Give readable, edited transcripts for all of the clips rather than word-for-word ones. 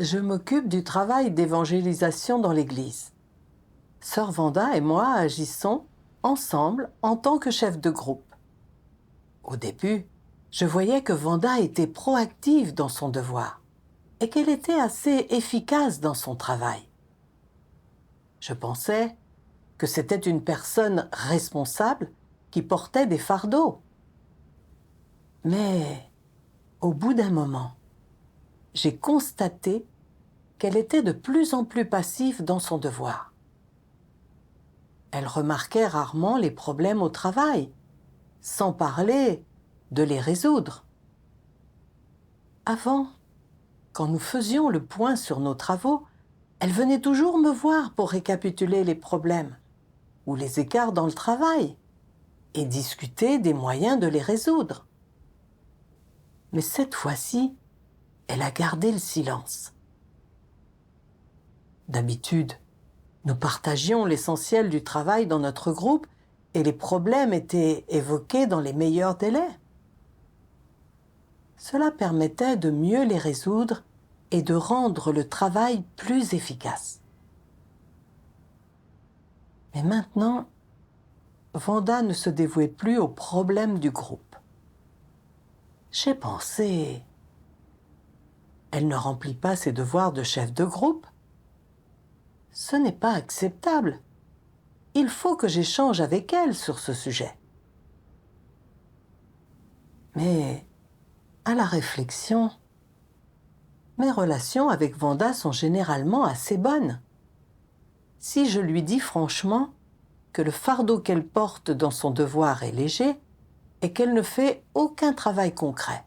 Je m'occupe du travail d'évangélisation dans l'Église. Sœur Vanda et moi agissons ensemble en tant que chef de groupe. Au début, je voyais que Vanda était proactive dans son devoir et qu'elle était assez efficace dans son travail. Je pensais que c'était une personne responsable qui portait des fardeaux. Mais au bout d'un moment, j'ai constaté qu'elle était de plus en plus passive dans son devoir. Elle remarquait rarement les problèmes au travail, sans parler de les résoudre. Avant, quand nous faisions le point sur nos travaux, elle venait toujours me voir pour récapituler les problèmes ou les écarts dans le travail et discuter des moyens de les résoudre. Mais cette fois-ci, elle a gardé le silence. D'habitude, nous partagions l'essentiel du travail dans notre groupe et les problèmes étaient évoqués dans les meilleurs délais. Cela permettait de mieux les résoudre et de rendre le travail plus efficace. Mais maintenant, Vanda ne se dévouait plus aux problèmes du groupe. J'ai pensé, elle ne remplit pas ses devoirs de chef de groupe. Ce n'est pas acceptable. Il faut que j'échange avec elle sur ce sujet. Mais, à la réflexion, mes relations avec Vanda sont généralement assez bonnes. Si je lui dis franchement que le fardeau qu'elle porte dans son devoir est léger et qu'elle ne fait aucun travail concret,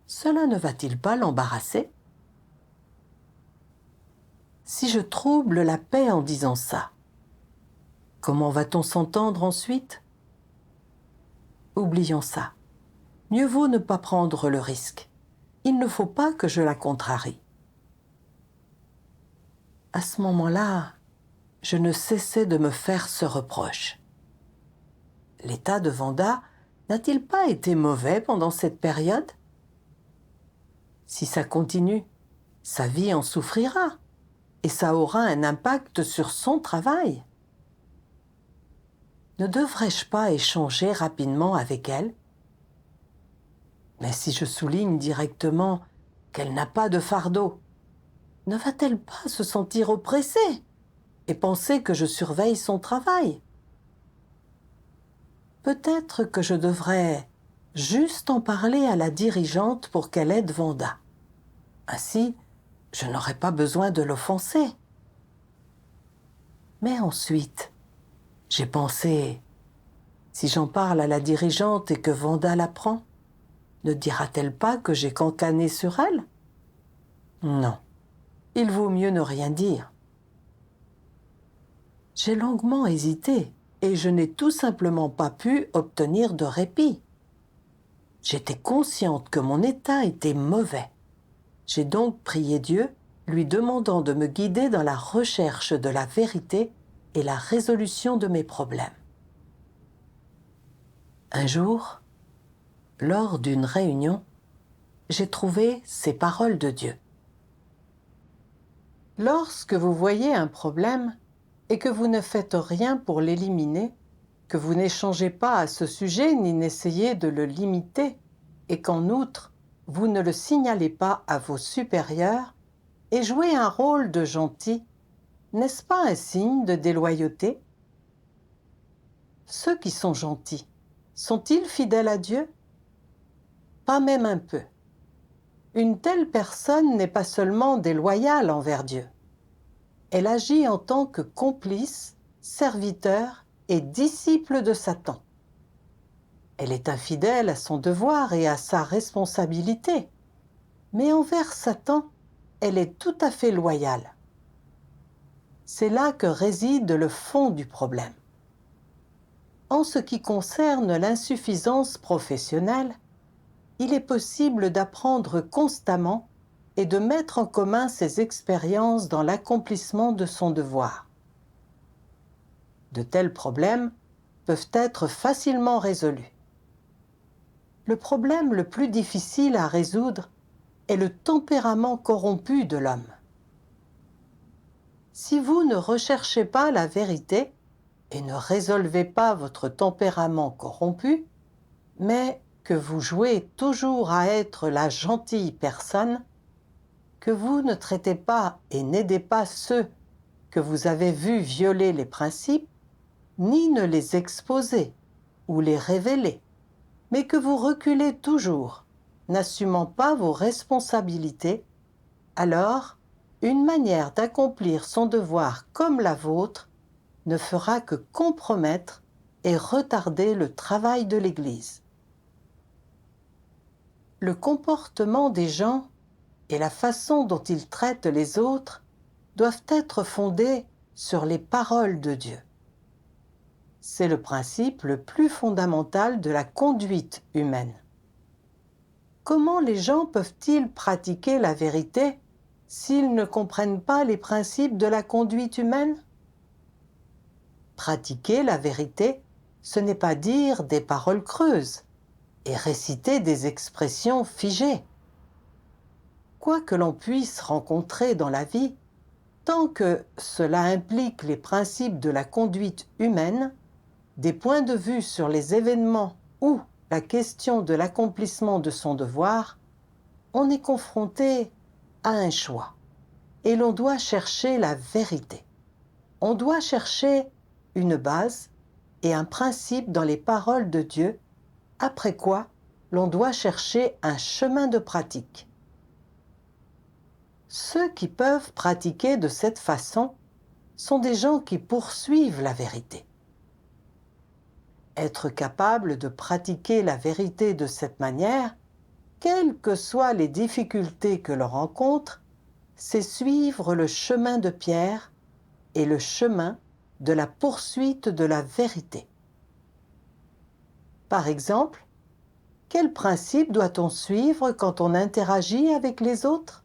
cela ne va-t-il pas l'embarrasser? Si je trouble la paix en disant ça, comment va-t-on s'entendre ensuite? Oublions ça. Mieux vaut ne pas prendre le risque. Il ne faut pas que je la contrarie. À ce moment-là, je ne cessais de me faire ce reproche. L'état de Vanda n'a-t-il pas été mauvais pendant cette période? Si ça continue, sa vie en souffrira et ça aura un impact sur son travail. Ne devrais-je pas échanger rapidement avec elle? Mais si je souligne directement qu'elle n'a pas de fardeau, ne va-t-elle pas se sentir oppressée et penser que je surveille son travail? Peut-être que je devrais juste en parler à la dirigeante pour qu'elle aide Vanda. Ainsi, je n'aurai pas besoin de l'offenser. Mais ensuite, j'ai pensé, si j'en parle à la dirigeante et que Vanda l'apprend, ne dira-t-elle pas que j'ai cancané sur elle? Non, il vaut mieux ne rien dire. J'ai longuement hésité et je n'ai tout simplement pas pu obtenir de répit. J'étais consciente que mon état était mauvais. J'ai donc prié Dieu, lui demandant de me guider dans la recherche de la vérité et la résolution de mes problèmes. Un jour, lors d'une réunion, j'ai trouvé ces paroles de Dieu. Lorsque vous voyez un problème et que vous ne faites rien pour l'éliminer, que vous n'échangez pas à ce sujet ni n'essayez de le limiter, et qu'en outre, vous ne le signalez pas à vos supérieurs, et jouez un rôle de gentil, n'est-ce pas un signe de déloyauté? Ceux qui sont gentils, sont-ils fidèles à Dieu? Pas même un peu. Une telle personne n'est pas seulement déloyale envers Dieu. Elle agit en tant que complice, serviteur et disciple de Satan. Elle est infidèle à son devoir et à sa responsabilité. Mais envers Satan, elle est tout à fait loyale. C'est là que réside le fond du problème. En ce qui concerne l'insuffisance professionnelle, il est possible d'apprendre constamment et de mettre en commun ses expériences dans l'accomplissement de son devoir. De tels problèmes peuvent être facilement résolus. Le problème le plus difficile à résoudre est le tempérament corrompu de l'homme. Si vous ne recherchez pas la vérité et ne résolvez pas votre tempérament corrompu, mais que vous jouez toujours à être la gentille personne, que vous ne traitez pas et n'aidez pas ceux que vous avez vus violer les principes, ni ne les exposez ou les révélez, mais que vous reculez toujours, n'assumant pas vos responsabilités, alors une manière d'accomplir son devoir comme la vôtre ne fera que compromettre et retarder le travail de l'Église. Le comportement des gens et la façon dont ils traitent les autres doivent être fondés sur les paroles de Dieu. C'est le principe le plus fondamental de la conduite humaine. Comment les gens peuvent-ils pratiquer la vérité s'ils ne comprennent pas les principes de la conduite humaine? Pratiquer la vérité, ce n'est pas dire des paroles creuses et réciter des expressions figées. Quoi que l'on puisse rencontrer dans la vie, tant que cela implique les principes de la conduite humaine, des points de vue sur les événements ou la question de l'accomplissement de son devoir, on est confronté à un choix et l'on doit chercher la vérité. On doit chercher une base et un principe dans les paroles de Dieu, après quoi l'on doit chercher un chemin de pratique. Ceux qui peuvent pratiquer de cette façon sont des gens qui poursuivent la vérité. Être capable de pratiquer la vérité de cette manière, quelles que soient les difficultés que l'on rencontre, c'est suivre le chemin de Pierre et le chemin de la poursuite de la vérité. Par exemple, quel principe doit-on suivre quand on interagit avec les autres?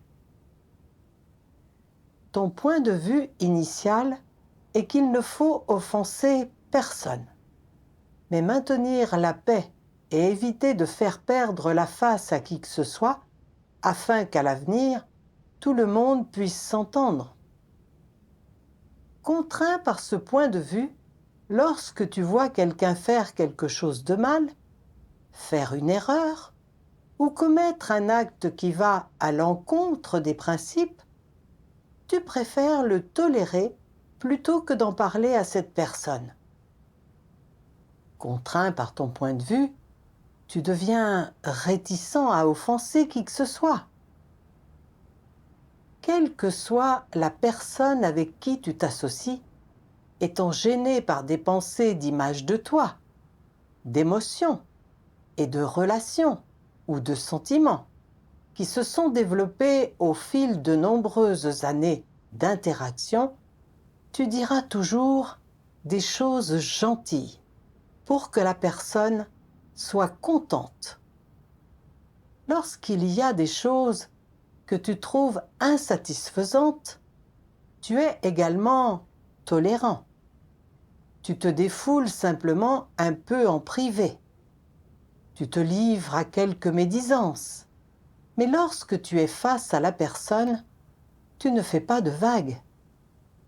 Ton point de vue initial est qu'il ne faut offenser personne, mais maintenir la paix et éviter de faire perdre la face à qui que ce soit, afin qu'à l'avenir, tout le monde puisse s'entendre. Contraint par ce point de vue, lorsque tu vois quelqu'un faire quelque chose de mal, faire une erreur, ou commettre un acte qui va à l'encontre des principes, tu préfères le tolérer plutôt que d'en parler à cette personne. Contraint par ton point de vue, tu deviens réticent à offenser qui que ce soit. Quelle que soit la personne avec qui tu t'associes, étant gêné par des pensées d'image de toi, d'émotions et de relations ou de sentiments qui se sont développés au fil de nombreuses années d'interaction, tu diras toujours des choses gentilles pour que la personne soit contente. Lorsqu'il y a des choses que tu trouves insatisfaisantes, tu es également tolérant. Tu te défoules simplement un peu en privé. Tu te livres à quelques médisances. Mais lorsque tu es face à la personne, tu ne fais pas de vagues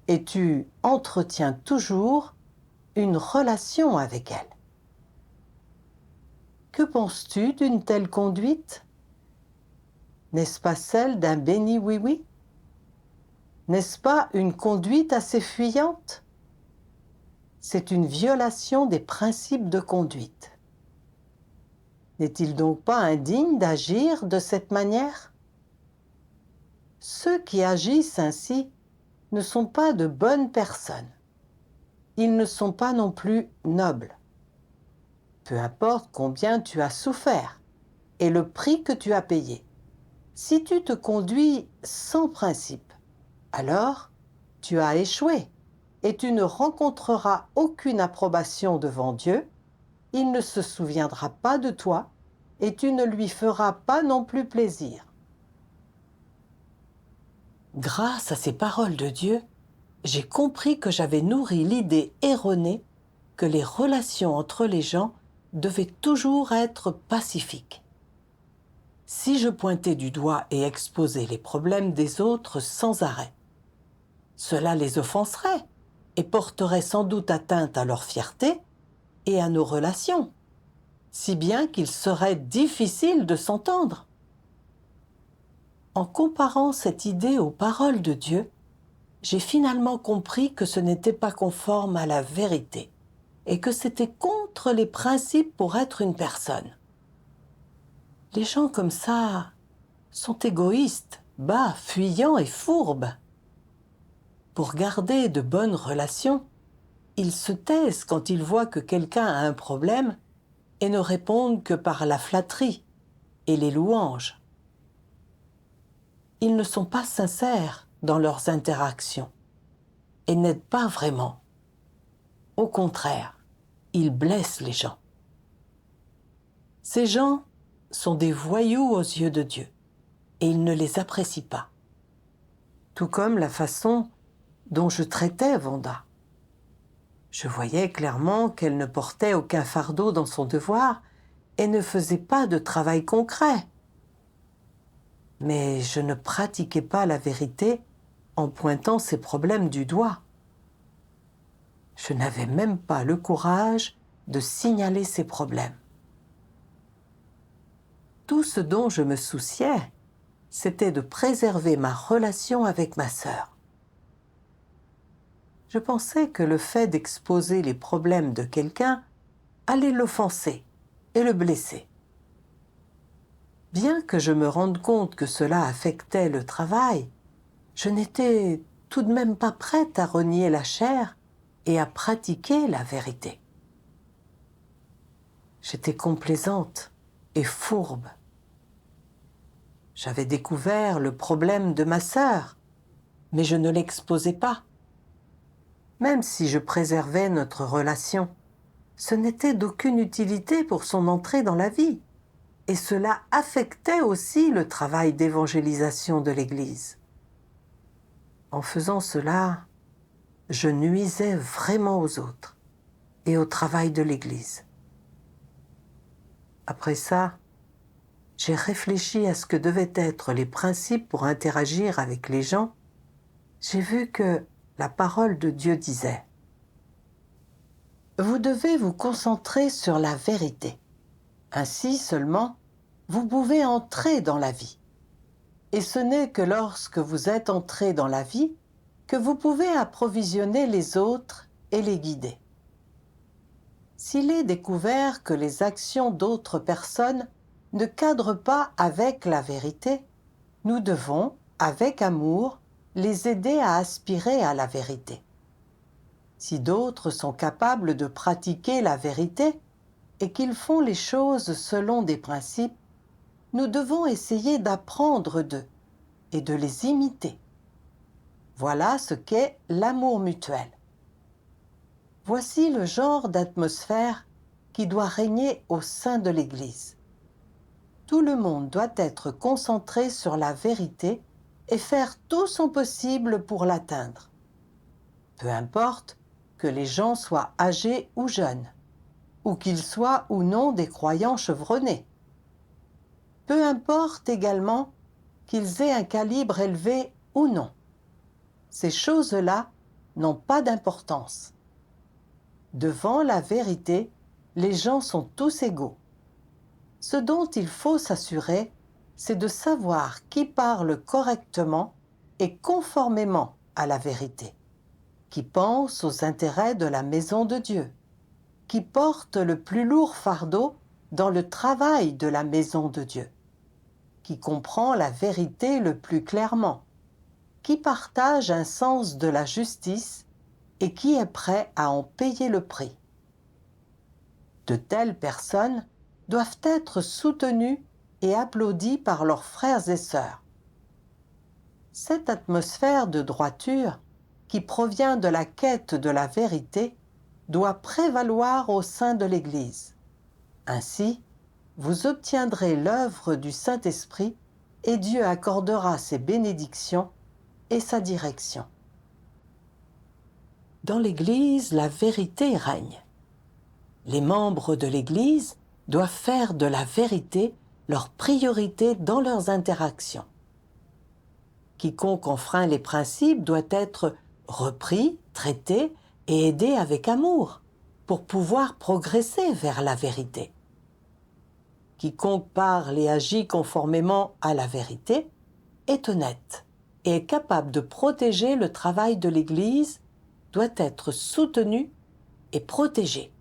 et tu entretiens toujours une relation avec elle. Que penses-tu d'une telle conduite? N'est-ce pas celle d'un béni oui-oui? N'est-ce pas une conduite assez fuyante? C'est une violation des principes de conduite. N'est-il donc pas indigne d'agir de cette manière? Ceux qui agissent ainsi ne sont pas de bonnes personnes. Ils ne sont pas non plus nobles. Peu importe combien tu as souffert et le prix que tu as payé. Si tu te conduis sans principe, alors tu as échoué et tu ne rencontreras aucune approbation devant Dieu. Il ne se souviendra pas de toi et tu ne lui feras pas non plus plaisir. Grâce à ces paroles de Dieu, j'ai compris que j'avais nourri l'idée erronée que les relations entre les gens devaient toujours être pacifiques. si je pointais du doigt et exposais les problèmes des autres sans arrêt. Cela les offenserait et porterait sans doute atteinte à leur fierté et à nos relations, si bien qu'il serait difficile de s'entendre. En comparant cette idée aux paroles de Dieu, j'ai finalement compris que ce n'était pas conforme à la vérité et que c'était contre les principes pour être une personne. Les gens comme ça sont égoïstes, bas, fuyants et fourbes. Pour garder de bonnes relations, ils se taisent quand ils voient que quelqu'un a un problème et ne répondent que par la flatterie et les louanges. Ils ne sont pas sincères dans leurs interactions et n'aident pas vraiment. Au contraire, ils blessent les gens. Ces gens sont des voyous aux yeux de Dieu et il ne les apprécie pas. Tout comme la façon dont je traitais Vanda. Je voyais clairement qu'elle ne portait aucun fardeau dans son devoir et ne faisait pas de travail concret. Mais je ne pratiquais pas la vérité en pointant ses problèmes du doigt. Je n'avais même pas le courage de signaler ses problèmes. Tout ce dont je me souciais, c'était de préserver ma relation avec ma sœur. Je pensais que le fait d'exposer les problèmes de quelqu'un allait l'offenser et le blesser. Bien que je me rende compte que cela affectait le travail, je n'étais tout de même pas prête à renier la chair et à pratiquer la vérité. J'étais complaisante et fourbe. J'avais découvert le problème de ma sœur, mais je ne l'exposais pas. Même si je préservais notre relation, ce n'était d'aucune utilité pour son entrée dans la vie, et cela affectait aussi le travail d'évangélisation de l'Église. En faisant cela, je nuisais vraiment aux autres et au travail de l'Église. Après ça, j'ai réfléchi à ce que devaient être les principes pour interagir avec les gens. J'ai vu que la parole de Dieu disait « Vous devez vous concentrer sur la vérité. Ainsi seulement, vous pouvez entrer dans la vie. Et ce n'est que lorsque vous êtes entré dans la vie que vous pouvez approvisionner les autres et les guider. S'il est découvert que les actions d'autres personnes ne cadrent pas avec la vérité, nous devons, avec amour, les aider à aspirer à la vérité. Si d'autres sont capables de pratiquer la vérité et qu'ils font les choses selon des principes, nous devons essayer d'apprendre d'eux et de les imiter. Voilà ce qu'est l'amour mutuel. Voici le genre d'atmosphère qui doit régner au sein de l'Église. Tout le monde doit être concentré sur la vérité et faire tout son possible pour l'atteindre. Peu importe que les gens soient âgés ou jeunes, ou qu'ils soient ou non des croyants chevronnés. Peu importe également qu'ils aient un calibre élevé ou non. Ces choses-là n'ont pas d'importance. Devant la vérité, les gens sont tous égaux. Ce dont il faut s'assurer, c'est de savoir qui parle correctement et conformément à la vérité, qui pense aux intérêts de la maison de Dieu, qui porte le plus lourd fardeau dans le travail de la maison de Dieu, qui comprend la vérité le plus clairement, qui partage un sens de la justice et qui est prêt à en payer le prix. De telles personnes doivent être soutenues et applaudies par leurs frères et sœurs. Cette atmosphère de droiture, qui provient de la quête de la vérité, doit prévaloir au sein de l'Église. Ainsi, vous obtiendrez l'œuvre du Saint-Esprit et Dieu accordera ses bénédictions et sa direction. Dans l'Église, la vérité règne. Les membres de l'Église doivent faire de la vérité leur priorité dans leurs interactions. Quiconque enfreint les principes doit être repris, traité et aidé avec amour pour pouvoir progresser vers la vérité. Quiconque parle et agit conformément à la vérité est honnête et est capable de protéger le travail de l'Église, doit être soutenu et protégé.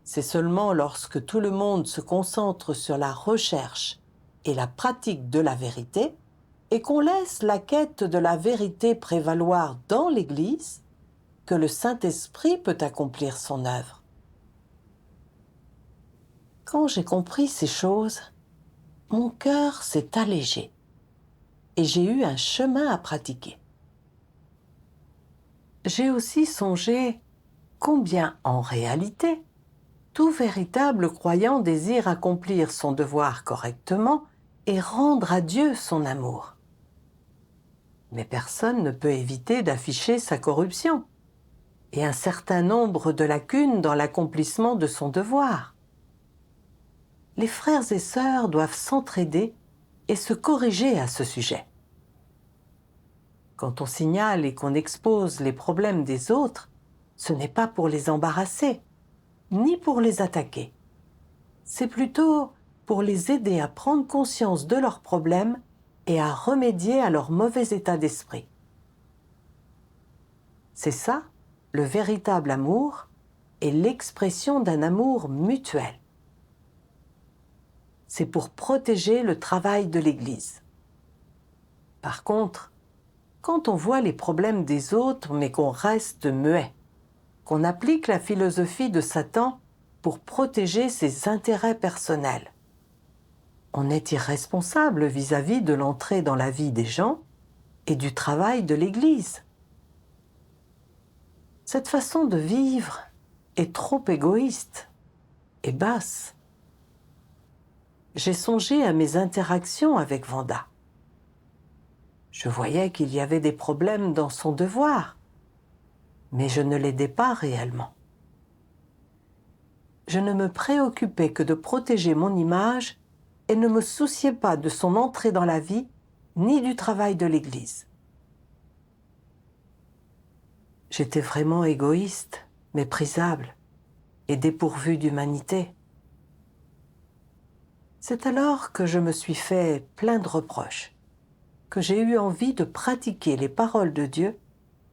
C'est seulement lorsque tout le monde se concentre sur la recherche et la pratique de la vérité et qu'on laisse la quête de la vérité prévaloir dans l'Église que le Saint-Esprit peut accomplir son œuvre. Quand j'ai compris ces choses, mon cœur s'est allégé et j'ai eu un chemin à pratiquer. J'ai aussi songé combien, en réalité, tout véritable croyant désire accomplir son devoir correctement et rendre à Dieu son amour. Mais personne ne peut éviter d'afficher sa corruption et un certain nombre de lacunes dans l'accomplissement de son devoir. Les frères et sœurs doivent s'entraider et se corriger à ce sujet. Quand on signale et qu'on expose les problèmes des autres, ce n'est pas pour les embarrasser, ni pour les attaquer. C'est plutôt pour les aider à prendre conscience de leurs problèmes et à remédier à leur mauvais état d'esprit. C'est ça, le véritable amour et l'expression d'un amour mutuel. C'est pour protéger le travail de l'Église. Par contre, quand on voit les problèmes des autres mais qu'on reste muet, qu'on applique la philosophie de Satan pour protéger ses intérêts personnels, on est irresponsable vis-à-vis de l'entrée dans la vie des gens et du travail de l'Église. Cette façon de vivre est trop égoïste et basse. J'ai songé à mes interactions avec Vanda. Je voyais qu'il y avait des problèmes dans son devoir, mais je ne l'aidais pas réellement. Je ne me préoccupais que de protéger mon image et ne me souciais pas de son entrée dans la vie ni du travail de l'Église. J'étais vraiment égoïste, méprisable et dépourvu d'humanité. C'est alors que je me suis fait plein de reproches, que j'ai eu envie de pratiquer les paroles de Dieu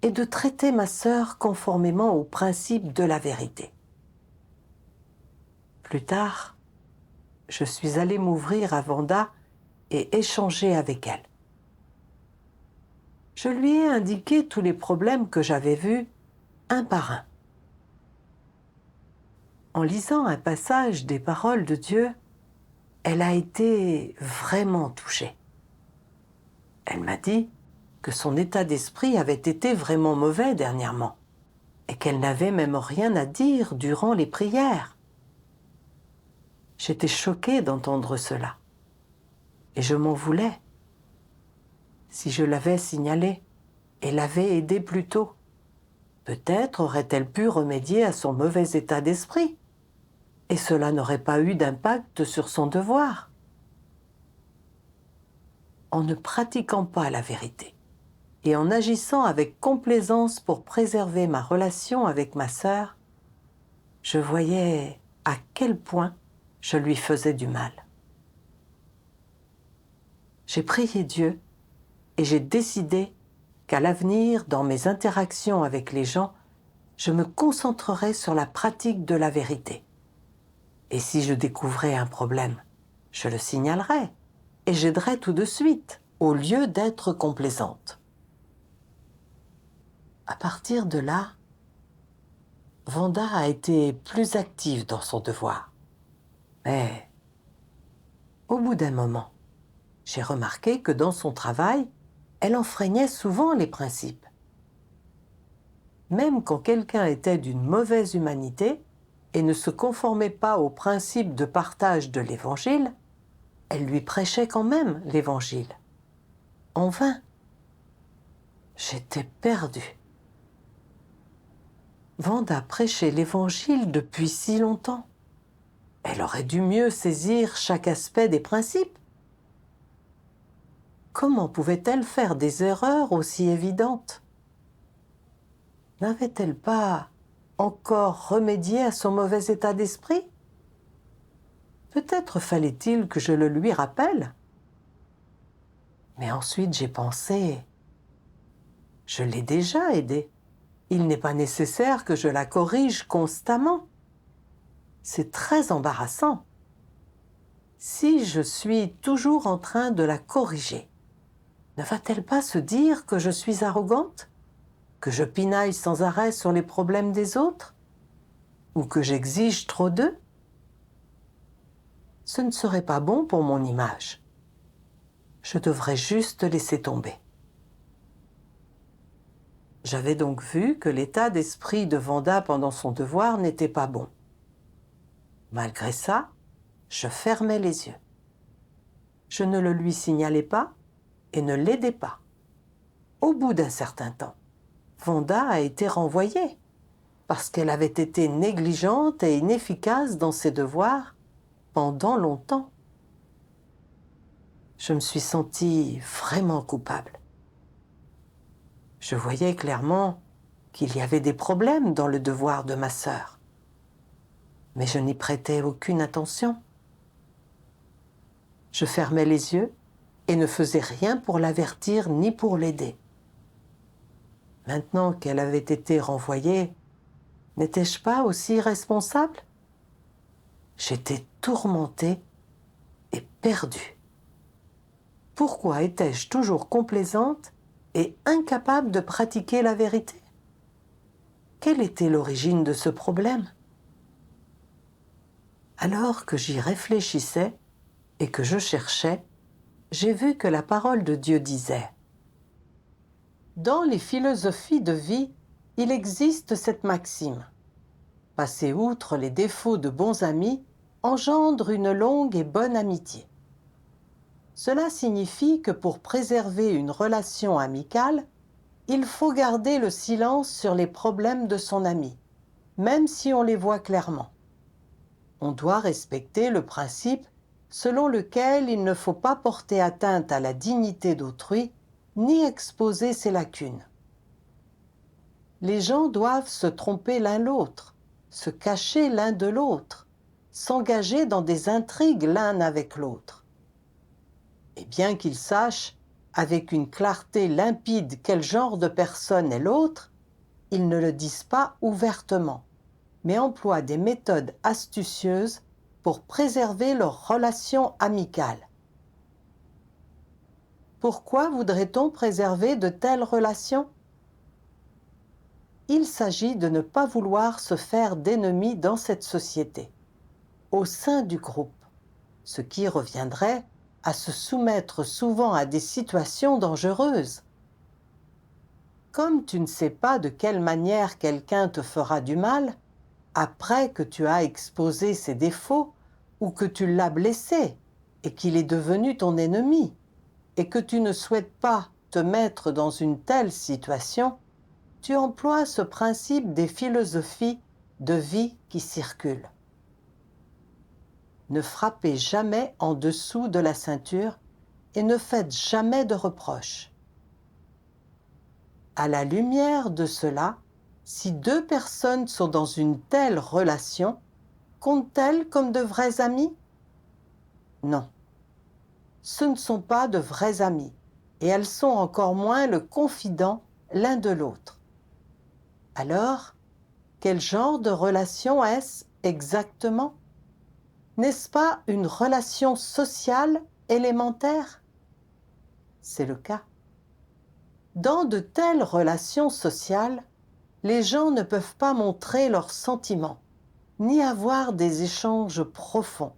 et de traiter ma sœur conformément aux principes de la vérité. Plus tard, je suis allée m'ouvrir à Vanda et échanger avec elle. Je lui ai indiqué tous les problèmes que j'avais vus, un par un. En lisant un passage des paroles de Dieu, elle a été vraiment touchée. Elle m'a dit que son état d'esprit avait été vraiment mauvais dernièrement et qu'elle n'avait même rien à dire durant les prières. J'étais choquée d'entendre cela et je m'en voulais. Si je l'avais signalé et l'avais aidée plus tôt, peut-être aurait-elle pu remédier à son mauvais état d'esprit et cela n'aurait pas eu d'impact sur son devoir. En ne pratiquant pas la vérité et en agissant avec complaisance pour préserver ma relation avec ma sœur, je voyais à quel point je lui faisais du mal. J'ai prié Dieu et j'ai décidé qu'à l'avenir, dans mes interactions avec les gens, je me concentrerai sur la pratique de la vérité. Et si je découvrais un problème, je le signalerais et j'aiderais tout de suite, au lieu d'être complaisante. À partir de là, Vanda a été plus active dans son devoir. Mais au bout d'un moment, j'ai remarqué que dans son travail, elle enfreignait souvent les principes. Même quand quelqu'un était d'une mauvaise humanité et ne se conformait pas aux principes de partage de l'Évangile, elle lui prêchait quand même l'Évangile. En vain. J'étais perdue. Vanda prêchait l'Évangile depuis si longtemps. Elle aurait dû mieux saisir chaque aspect des principes. Comment pouvait-elle faire des erreurs aussi évidentes? N'avait-elle pas encore remédié à son mauvais état d'esprit? Peut-être fallait-il que je le lui rappelle. Mais ensuite j'ai pensé, je l'ai déjà aidée. Il n'est pas nécessaire que je la corrige constamment. C'est très embarrassant. Si je suis toujours en train de la corriger, ne va-t-elle pas se dire que je suis arrogante? Que je pinaille sans arrêt sur les problèmes des autres? Ou que j'exige trop d'eux? Ce ne serait pas bon pour mon image. Je devrais juste laisser tomber. J'avais donc vu que l'état d'esprit de Vanda pendant son devoir n'était pas bon. Malgré ça, je fermais les yeux. Je ne le lui signalais pas et ne l'aidais pas. Au bout d'un certain temps, Vanda a été renvoyée parce qu'elle avait été négligente et inefficace dans ses devoirs pendant longtemps. Je me suis sentie vraiment coupable. Je voyais clairement qu'il y avait des problèmes dans le devoir de ma sœur. Mais je n'y prêtais aucune attention. Je fermais les yeux et ne faisais rien pour l'avertir ni pour l'aider. Maintenant qu'elle avait été renvoyée, n'étais-je pas aussi responsable? J'étais tourmentée et perdue. Pourquoi étais-je toujours complaisante et incapable de pratiquer la vérité? Quelle était l'origine de ce problème? Alors que j'y réfléchissais et que je cherchais, j'ai vu que la parole de Dieu disait: dans les philosophies de vie, il existe cette maxime: passer outre les défauts de bons amis engendre une longue et bonne amitié. Cela signifie que pour préserver une relation amicale, il faut garder le silence sur les problèmes de son ami, même si on les voit clairement. On doit respecter le principe selon lequel il ne faut pas porter atteinte à la dignité d'autrui ni exposer ses lacunes. Les gens doivent se tromper l'un l'autre, se cacher l'un de l'autre, s'engager dans des intrigues l'un avec l'autre. Et bien qu'ils sachent avec une clarté limpide quel genre de personne est l'autre, ils ne le disent pas ouvertement, mais emploient des méthodes astucieuses pour préserver leur relation amicale. Pourquoi voudrait-on préserver de telles relations? Il s'agit de ne pas vouloir se faire d'ennemis dans cette société, au sein du groupe, ce qui reviendrait à se soumettre souvent à des situations dangereuses. Comme tu ne sais pas de quelle manière quelqu'un te fera du mal, après que tu as exposé ses défauts ou que tu l'as blessé et qu'il est devenu ton ennemi, et que tu ne souhaites pas te mettre dans une telle situation, tu emploies ce principe des philosophies de vie qui circulent. Ne frappez jamais en dessous de la ceinture et ne faites jamais de reproches. À la lumière de cela, si deux personnes sont dans une telle relation, comptent-elles comme de vrais amis? Non. Ce ne sont pas de vrais amis, et elles sont encore moins le confident l'un de l'autre. Alors, quel genre de relation est-ce exactement? N'est-ce pas une relation sociale élémentaire? C'est le cas. Dans de telles relations sociales, les gens ne peuvent pas montrer leurs sentiments, ni avoir des échanges profonds,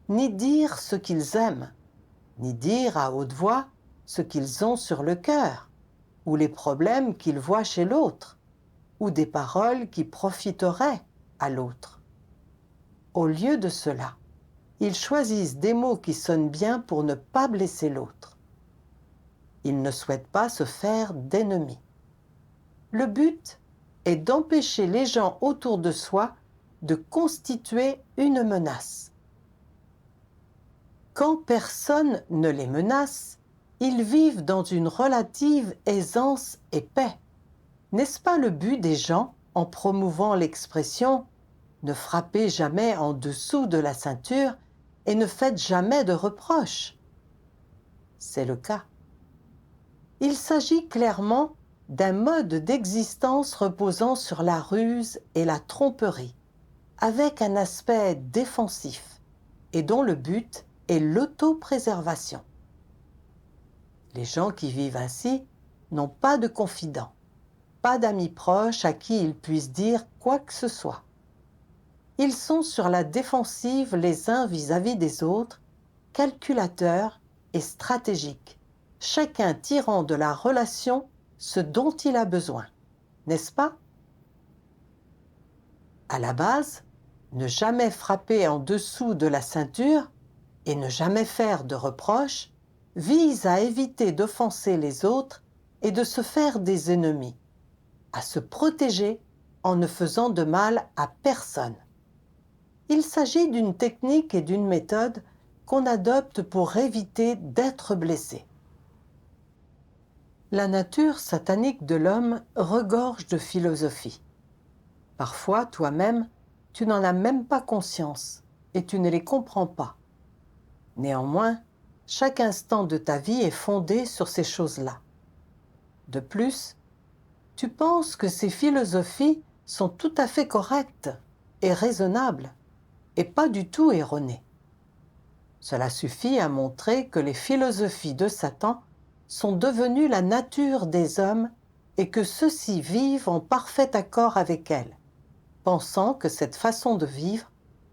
ni dire ce qu'ils aiment, ni dire à haute voix ce qu'ils ont sur le cœur, ou les problèmes qu'ils voient chez l'autre, ou des paroles qui profiteraient à l'autre. Au lieu de cela, ils choisissent des mots qui sonnent bien pour ne pas blesser l'autre. Ils ne souhaitent pas se faire d'ennemis. Le but est d'empêcher les gens autour de soi de constituer une menace. quand personne ne les menace, ils vivent dans une relative aisance et paix. N'est-ce pas le but des gens en promouvant l'expression « ne frappez jamais en dessous de la ceinture et ne faites jamais de reproches » ? C'est le cas. Il s'agit clairement d'un mode d'existence reposant sur la ruse et la tromperie, avec un aspect défensif et dont le but est l'autopréservation. Les gens qui vivent ainsi n'ont pas de confidents, pas d'amis proches à qui ils puissent dire quoi que ce soit. Ils sont sur la défensive les uns vis-à-vis des autres, calculateurs et stratégiques, chacun tirant de la relation ce dont il a besoin, n'est-ce pas? À la base, ne jamais frapper en dessous de la ceinture et ne jamais faire de reproches vise à éviter d'offenser les autres et de se faire des ennemis, à se protéger en ne faisant de mal à personne. Il s'agit d'une technique et d'une méthode qu'on adopte pour éviter d'être blessé. La nature satanique de l'homme regorge de philosophie. Parfois, toi-même, tu n'en as même pas conscience et tu ne les comprends pas. Néanmoins, chaque instant de ta vie est fondé sur ces choses-là. De plus, tu penses que ces philosophies sont tout à fait correctes et raisonnables, et pas du tout erronées. Cela suffit à montrer que les philosophies de Satan sont devenues la nature des hommes et que ceux-ci vivent en parfait accord avec elles, pensant que cette façon de vivre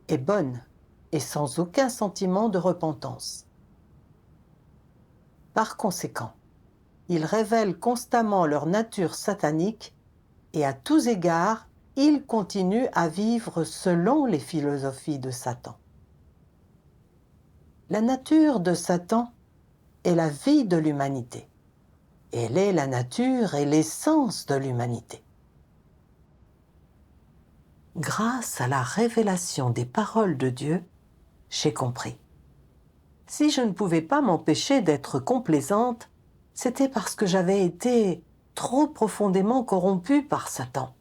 est bonne et sans aucun sentiment de repentance. Par conséquent, ils révèlent constamment leur nature satanique et à tous égards, ils continuent à vivre selon les philosophies de Satan. La nature de Satan est la vie de l'humanité. Elle est la nature et l'essence de l'humanité. Grâce à la révélation des paroles de Dieu, j'ai compris. Si je ne pouvais pas m'empêcher d'être complaisante, c'était parce que j'avais été trop profondément corrompue par Satan.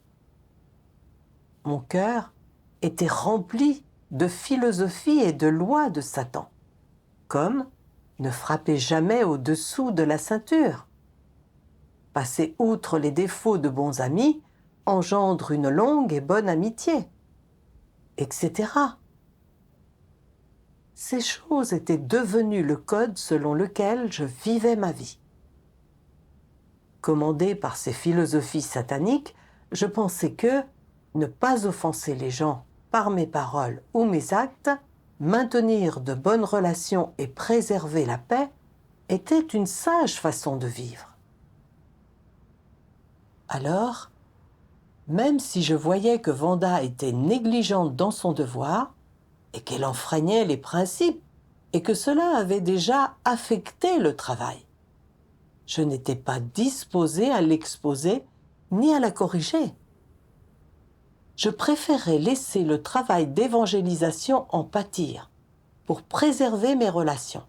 Mon cœur était rempli de philosophie et de lois de Satan, comme ne frapper jamais au-dessous de la ceinture. Passer outre les défauts de bons amis engendre une longue et bonne amitié, etc. Ces choses étaient devenues le code selon lequel je vivais ma vie. Commandé par ces philosophies sataniques, je pensais que ne pas offenser les gens par mes paroles ou mes actes, maintenir de bonnes relations et préserver la paix était une sage façon de vivre. Alors, même si je voyais que Vanda était négligente dans son devoir, et qu'elle enfreignait les principes, et que cela avait déjà affecté le travail, je n'étais pas disposée à l'exposer ni à la corriger. Je préférais laisser le travail d'évangélisation en pâtir, pour préserver mes relations.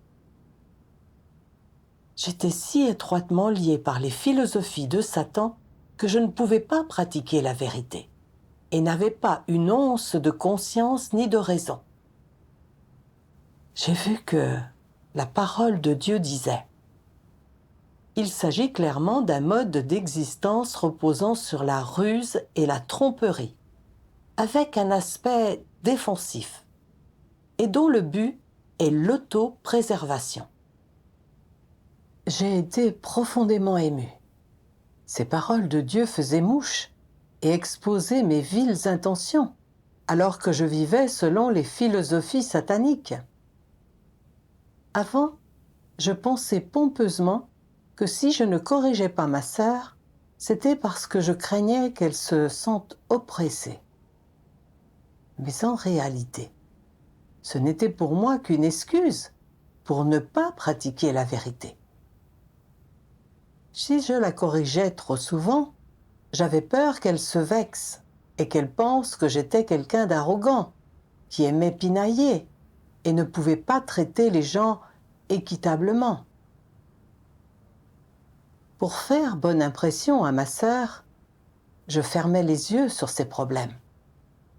J'étais si étroitement liée par les philosophies de Satan que je ne pouvais pas pratiquer la vérité, et n'avais pas une once de conscience ni de raison. J'ai vu que la parole de Dieu disait « Il s'agit clairement d'un mode d'existence reposant sur la ruse et la tromperie, avec un aspect défensif, et dont le but est l'autopréservation. » J'ai été profondément émue. Ces paroles de Dieu faisaient mouche et exposaient mes viles intentions, alors que je vivais selon les philosophies sataniques. Avant, je pensais pompeusement que si je ne corrigeais pas ma sœur, c'était parce que je craignais qu'elle se sente oppressée. Mais en réalité, ce n'était pour moi qu'une excuse pour ne pas pratiquer la vérité. Si je la corrigeais trop souvent, j'avais peur qu'elle se vexe et qu'elle pense que j'étais quelqu'un d'arrogant, qui aimait pinailler et ne pouvait pas traiter les gens équitablement. Pour faire bonne impression à ma sœur, je fermais les yeux sur ses problèmes,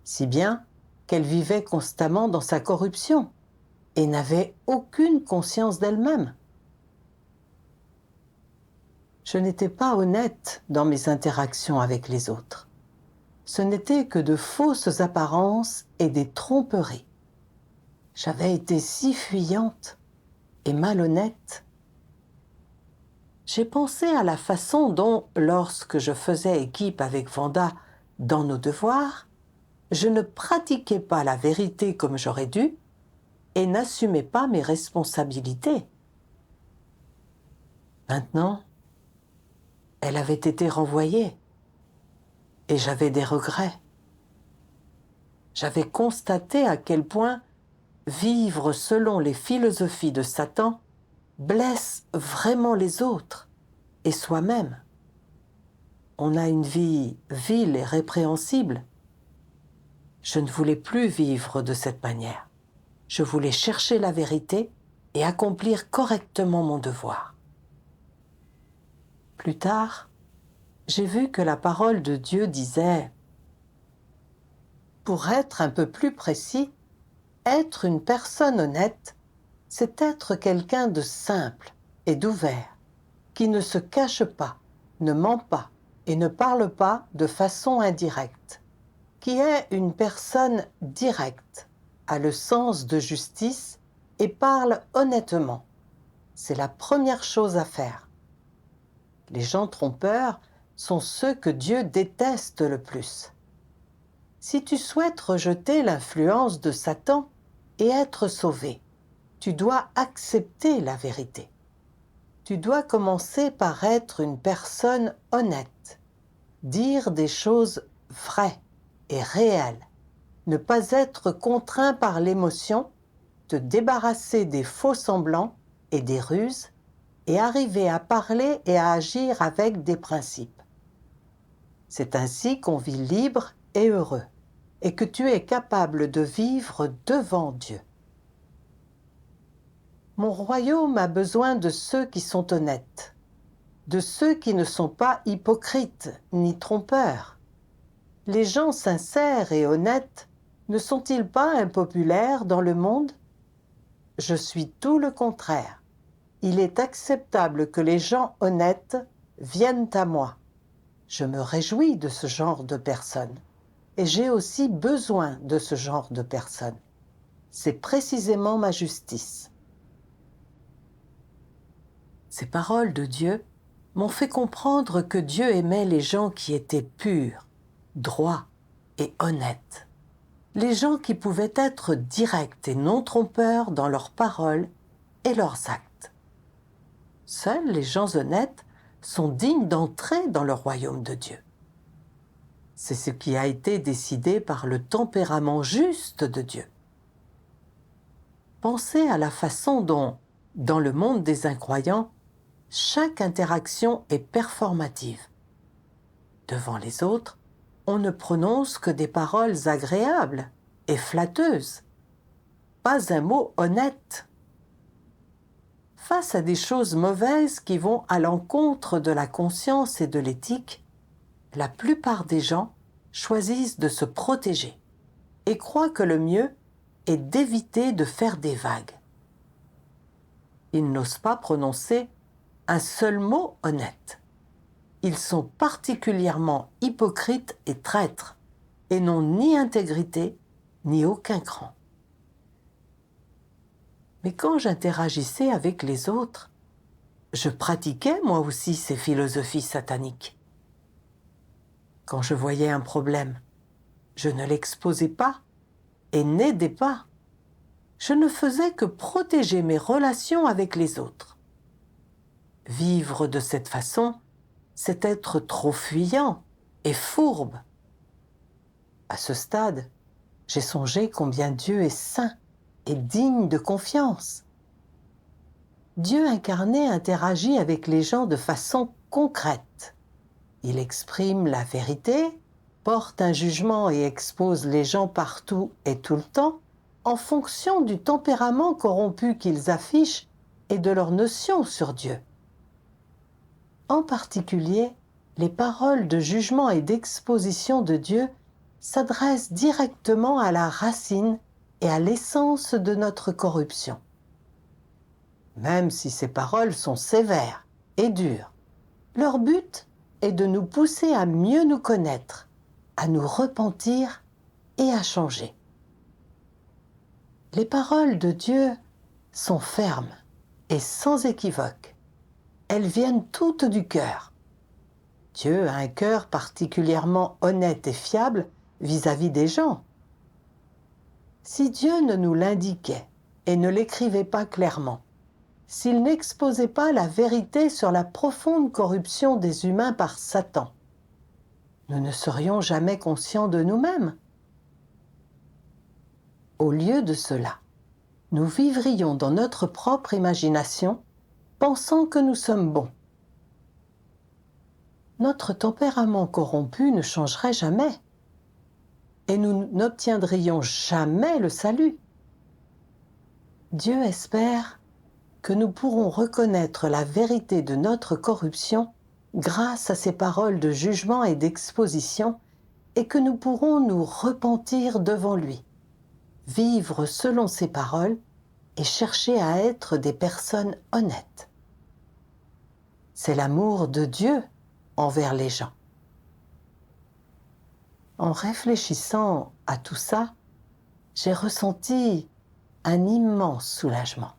si bien qu'elle vivait constamment dans sa corruption et n'avait aucune conscience d'elle-même. Je n'étais pas honnête dans mes interactions avec les autres. Ce n'était que de fausses apparences et des tromperies. J'avais été si fuyante et malhonnête. J'ai pensé à la façon dont, lorsque je faisais équipe avec Vanda dans nos devoirs, je ne pratiquais pas la vérité comme j'aurais dû et n'assumais pas mes responsabilités. Maintenant, elle avait été renvoyée et j'avais des regrets. J'avais constaté à quel point vivre selon les philosophies de Satan blesse vraiment les autres et soi-même. On a une vie vile et répréhensible. Je ne voulais plus vivre de cette manière. Je voulais chercher la vérité et accomplir correctement mon devoir. Plus tard, j'ai vu que la parole de Dieu disait « Pour être un peu plus précis, être une personne honnête, c'est être quelqu'un de simple et d'ouvert, qui ne se cache pas, ne ment pas et ne parle pas de façon indirecte, qui est une personne directe, a le sens de justice et parle honnêtement. C'est la première chose à faire. Les gens trompeurs sont ceux que Dieu déteste le plus. Si tu souhaites rejeter l'influence de Satan et être sauvé, tu dois accepter la vérité. Tu dois commencer par être une personne honnête, dire des choses vraies et réelles, ne pas être contraint par l'émotion, te débarrasser des faux semblants et des ruses et arriver à parler et à agir avec des principes. C'est ainsi qu'on vit libre et heureux et que tu es capable de vivre devant Dieu. Mon royaume a besoin de ceux qui sont honnêtes, de ceux qui ne sont pas hypocrites ni trompeurs. Les gens sincères et honnêtes ne sont-ils pas impopulaires dans le monde? Je suis tout le contraire. Il est acceptable que les gens honnêtes viennent à moi. Je me réjouis de ce genre de personnes et j'ai aussi besoin de ce genre de personnes. C'est précisément ma justice. Ces paroles de Dieu m'ont fait comprendre que Dieu aimait les gens qui étaient purs, droits et honnêtes. Les gens qui pouvaient être directs et non trompeurs dans leurs paroles et leurs actes. Seuls les gens honnêtes sont dignes d'entrer dans le royaume de Dieu. C'est ce qui a été décidé par le tempérament juste de Dieu. Pensez à la façon dont, dans le monde des incroyants, chaque interaction est performative. Devant les autres, on ne prononce que des paroles agréables et flatteuses. Pas un mot honnête. Face à des choses mauvaises qui vont à l'encontre de la conscience et de l'éthique, la plupart des gens choisissent de se protéger et croient que le mieux est d'éviter de faire des vagues. Ils n'osent pas prononcer un seul mot honnête. Ils sont particulièrement hypocrites et traîtres et n'ont ni intégrité ni aucun cran. Mais quand j'interagissais avec les autres, je pratiquais moi aussi ces philosophies sataniques. Quand je voyais un problème, je ne l'exposais pas et n'aidais pas. Je ne faisais que protéger mes relations avec les autres. Vivre de cette façon, c'est être trop fuyant et fourbe. À ce stade, j'ai songé combien Dieu est saint et digne de confiance. Dieu incarné interagit avec les gens de façon concrète. Il exprime la vérité, porte un jugement et expose les gens partout et tout le temps, en fonction du tempérament corrompu qu'ils affichent et de leur notion sur Dieu. En particulier, les paroles de jugement et d'exposition de Dieu s'adressent directement à la racine et à l'essence de notre corruption. Même si ces paroles sont sévères et dures, leur but est de nous pousser à mieux nous connaître, à nous repentir et à changer. Les paroles de Dieu sont fermes et sans équivoque. Elles viennent toutes du cœur. Dieu a un cœur particulièrement honnête et fiable vis-à-vis des gens. Si Dieu ne nous l'indiquait et ne l'écrivait pas clairement, s'il n'exposait pas la vérité sur la profonde corruption des humains par Satan, nous ne serions jamais conscients de nous-mêmes. Au lieu de cela, nous vivrions dans notre propre imagination, pensant que nous sommes bons. Notre tempérament corrompu ne changerait jamais, et nous n'obtiendrions jamais le salut. Dieu espère que nous pourrons reconnaître la vérité de notre corruption grâce à ses paroles de jugement et d'exposition, et que nous pourrons nous repentir devant lui, vivre selon ses paroles et chercher à être des personnes honnêtes. C'est l'amour de Dieu envers les gens. En réfléchissant à tout ça, j'ai ressenti un immense soulagement.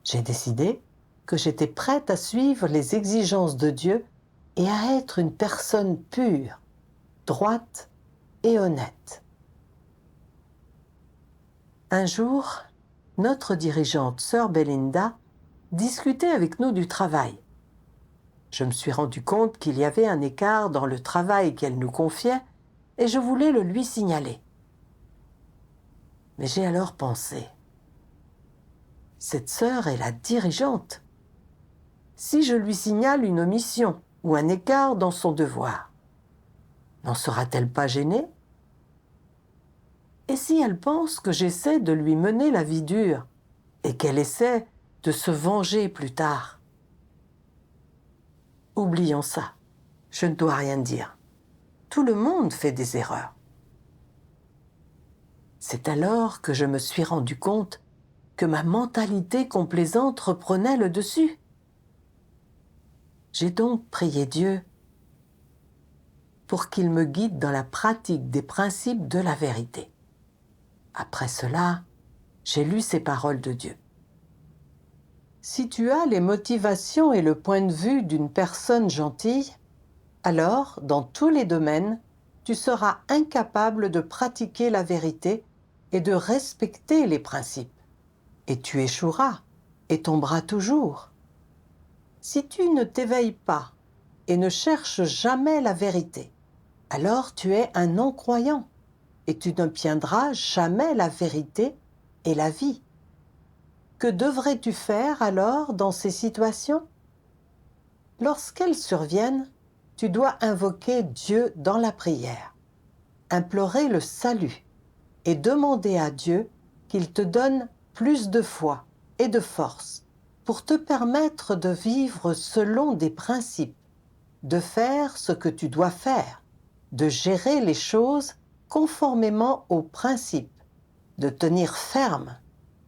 J'ai décidé que j'étais prête à suivre les exigences de Dieu et à être une personne pure, droite et honnête. Un jour, notre dirigeante, sœur Belinda, discutait avec nous du travail. Je me suis rendu compte qu'il y avait un écart dans le travail qu'elle nous confiait et je voulais le lui signaler. Mais j'ai alors pensé, cette sœur est la dirigeante. Si je lui signale une omission ou un écart dans son devoir, n'en sera-t-elle pas gênée? Et si elle pense que j'essaie de lui mener la vie dure et qu'elle essaie de se venger plus tard? Oublions ça, je ne dois rien dire. Tout le monde fait des erreurs. C'est alors que je me suis rendu compte que ma mentalité complaisante reprenait le dessus. J'ai donc prié Dieu pour qu'il me guide dans la pratique des principes de la vérité. Après cela, j'ai lu ces paroles de Dieu. Si tu as les motivations et le point de vue d'une personne gentille, alors, dans tous les domaines, tu seras incapable de pratiquer la vérité et de respecter les principes. Et tu échoueras et tomberas toujours. Si tu ne t'éveilles pas et ne cherches jamais la vérité, alors tu es un non-croyant et tu n'obtiendras jamais la vérité et la vie. Que devrais-tu faire alors dans ces situations? Lorsqu'elles surviennent, tu dois invoquer Dieu dans la prière, implorer le salut et demander à Dieu qu'il te donne plus de foi et de force pour te permettre de vivre selon des principes, de faire ce que tu dois faire, de gérer les choses conformément aux principes, de tenir ferme,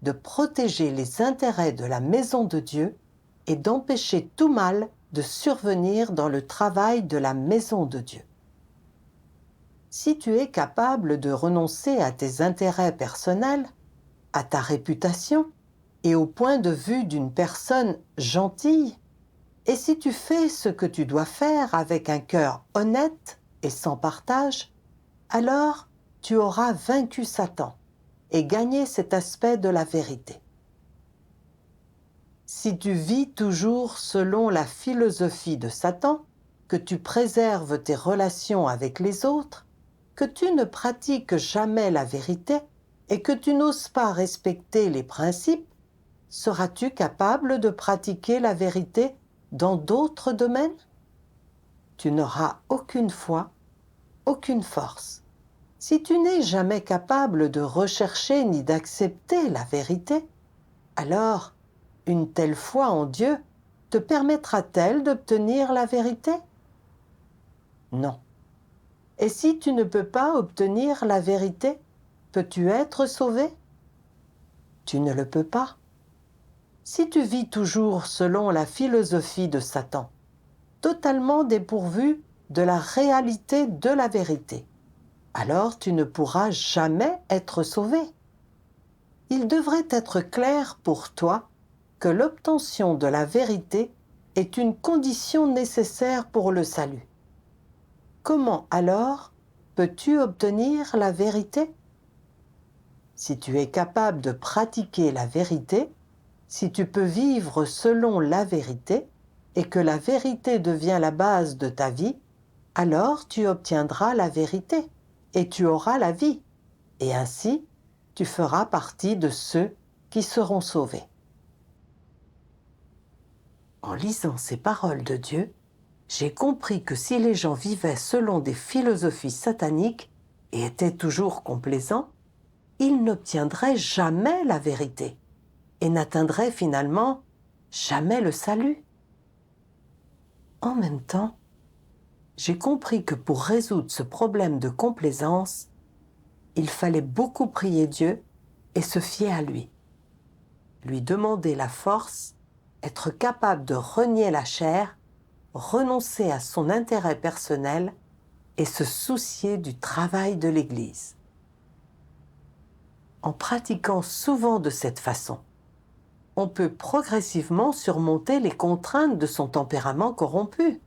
de protéger les intérêts de la maison de Dieu et d'empêcher tout mal de survenir dans le travail de la maison de Dieu. Si tu es capable de renoncer à tes intérêts personnels, à ta réputation et au point de vue d'une personne gentille, et si tu fais ce que tu dois faire avec un cœur honnête et sans partage, alors tu auras vaincu Satan et gagné cet aspect de la vérité. Si tu vis toujours selon la philosophie de Satan, que tu préserves tes relations avec les autres, que tu ne pratiques jamais la vérité et que tu n'oses pas respecter les principes, seras-tu capable de pratiquer la vérité dans d'autres domaines? Tu n'auras aucune foi, aucune force, Si tu n'es jamais capable de rechercher ni d'accepter la vérité, alors une telle foi en Dieu te permettra-t-elle d'obtenir la vérité? Non. Et si tu ne peux pas obtenir la vérité, peux-tu être sauvé? Tu ne le peux pas. Si tu vis toujours selon la philosophie de Satan, totalement dépourvu de la réalité de la vérité, alors tu ne pourras jamais être sauvé. Il devrait être clair pour toi que l'obtention de la vérité est une condition nécessaire pour le salut. Comment alors peux-tu obtenir la vérité? Si tu es capable de pratiquer la vérité, si tu peux vivre selon la vérité et que la vérité devient la base de ta vie, alors tu obtiendras la vérité et tu auras la vie. Et ainsi, tu feras partie de ceux qui seront sauvés. En lisant ces paroles de Dieu, j'ai compris que si les gens vivaient selon des philosophies sataniques et étaient toujours complaisants, ils n'obtiendraient jamais la vérité et n'atteindraient finalement jamais le salut. En même temps, j'ai compris que pour résoudre ce problème de complaisance, il fallait beaucoup prier Dieu et se fier à lui. Lui demander la force, être capable de renier la chair, renoncer à son intérêt personnel et se soucier du travail de l'Église. En pratiquant souvent de cette façon, on peut progressivement surmonter les contraintes de son tempérament corrompu.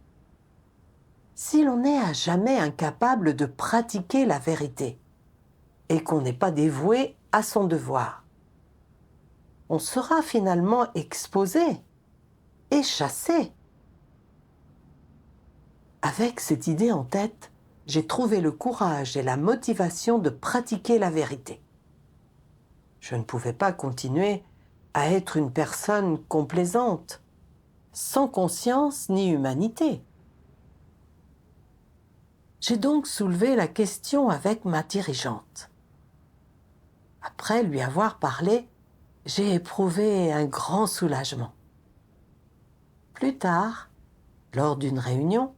Si l'on est à jamais incapable de pratiquer la vérité et qu'on n'est pas dévoué à son devoir, on sera finalement exposé et chassé. Avec cette idée en tête, j'ai trouvé le courage et la motivation de pratiquer la vérité. Je ne pouvais pas continuer à être une personne complaisante, sans conscience ni humanité. J'ai donc soulevé la question avec ma dirigeante. Après lui avoir parlé, j'ai éprouvé un grand soulagement. Plus tard, lors d'une réunion,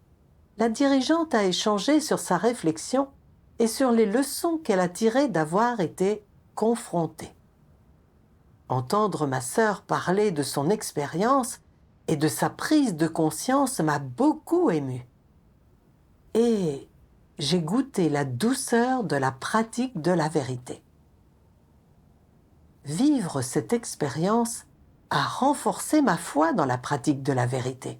la dirigeante a échangé sur sa réflexion et sur les leçons qu'elle a tirées d'avoir été confrontée. Entendre ma sœur parler de son expérience et de sa prise de conscience m'a beaucoup émue. Et j'ai goûté la douceur de la pratique de la vérité. Vivre cette expérience a renforcé ma foi dans la pratique de la vérité.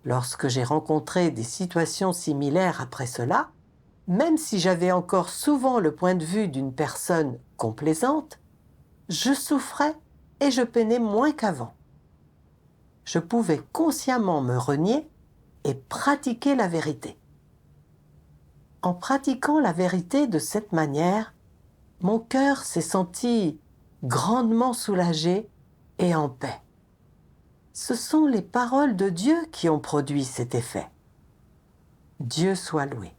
Lorsque j'ai rencontré des situations similaires après cela, même si j'avais encore souvent le point de vue d'une personne complaisante, je souffrais et je peinais moins qu'avant. Je pouvais consciemment me renier et pratiquer la vérité. En pratiquant la vérité de cette manière, mon cœur s'est senti grandement soulagé et en paix. Ce sont les paroles de Dieu qui ont produit cet effet. Dieu soit loué.